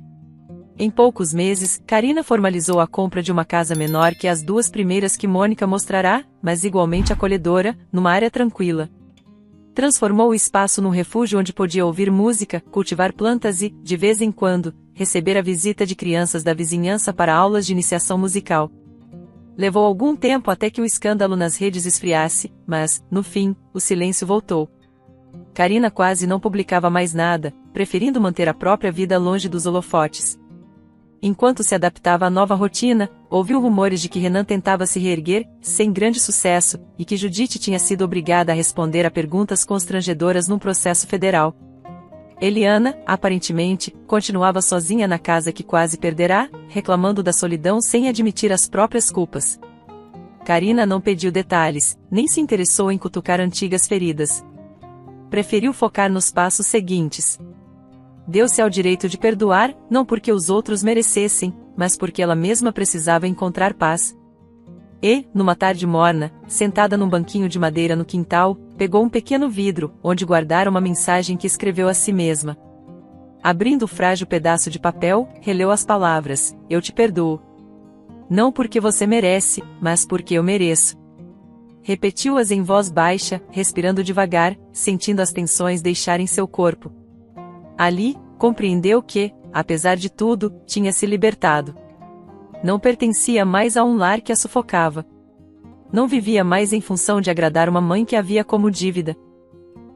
Em poucos meses, Karina formalizou a compra de uma casa menor que as duas primeiras que Mônica mostrará, mas igualmente acolhedora, numa área tranquila. Transformou o espaço num refúgio onde podia ouvir música, cultivar plantas e, de vez em quando, receber a visita de crianças da vizinhança para aulas de iniciação musical. Levou algum tempo até que o escândalo nas redes esfriasse, mas, no fim, o silêncio voltou. Karina quase não publicava mais nada, preferindo manter a própria vida longe dos holofotes. Enquanto se adaptava à nova rotina, ouviu rumores de que Renan tentava se reerguer, sem grande sucesso, e que Judite tinha sido obrigada a responder a perguntas constrangedoras num processo federal. Eliana, aparentemente, continuava sozinha na casa que quase perderá, reclamando da solidão sem admitir as próprias culpas. Karina não pediu detalhes, nem se interessou em cutucar antigas feridas. Preferiu focar nos passos seguintes. Deu-se ao direito de perdoar, não porque os outros merecessem, mas porque ela mesma precisava encontrar paz. E, numa tarde morna, sentada num banquinho de madeira no quintal, pegou um pequeno vidro, onde guardara uma mensagem que escreveu a si mesma. Abrindo o frágil pedaço de papel, releu as palavras: "Eu te perdoo. Não porque você merece, mas porque eu mereço." Repetiu-as em voz baixa, respirando devagar, sentindo as tensões deixarem seu corpo. Ali, compreendeu que, apesar de tudo, tinha se libertado. Não pertencia mais a um lar que a sufocava. Não vivia mais em função de agradar uma mãe que havia como dívida.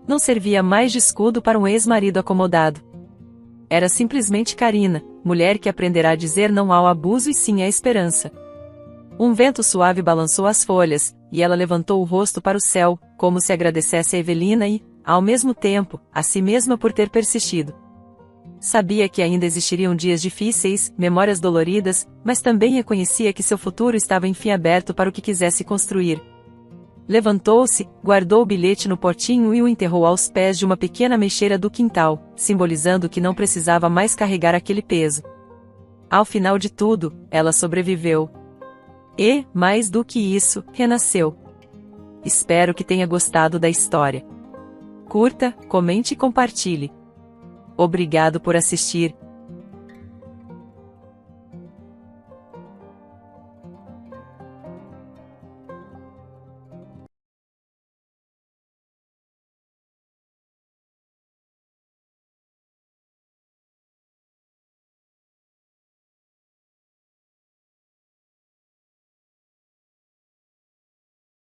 Não servia mais de escudo para um ex-marido acomodado. Era simplesmente Karina, mulher que aprenderá a dizer não ao abuso e sim à esperança. Um vento suave balançou as folhas, e ela levantou o rosto para o céu, como se agradecesse a Evelina e, ao mesmo tempo, a si mesma por ter persistido. Sabia que ainda existiriam dias difíceis, memórias doloridas, mas também reconhecia que seu futuro estava enfim aberto para o que quisesse construir. Levantou-se, guardou o bilhete no potinho e o enterrou aos pés de uma pequena ameixeira do quintal, simbolizando que não precisava mais carregar aquele peso. Ao final de tudo, ela sobreviveu. E, mais do que isso, renasceu. Espero que tenha gostado da história. Curta, comente e compartilhe. Obrigado por assistir.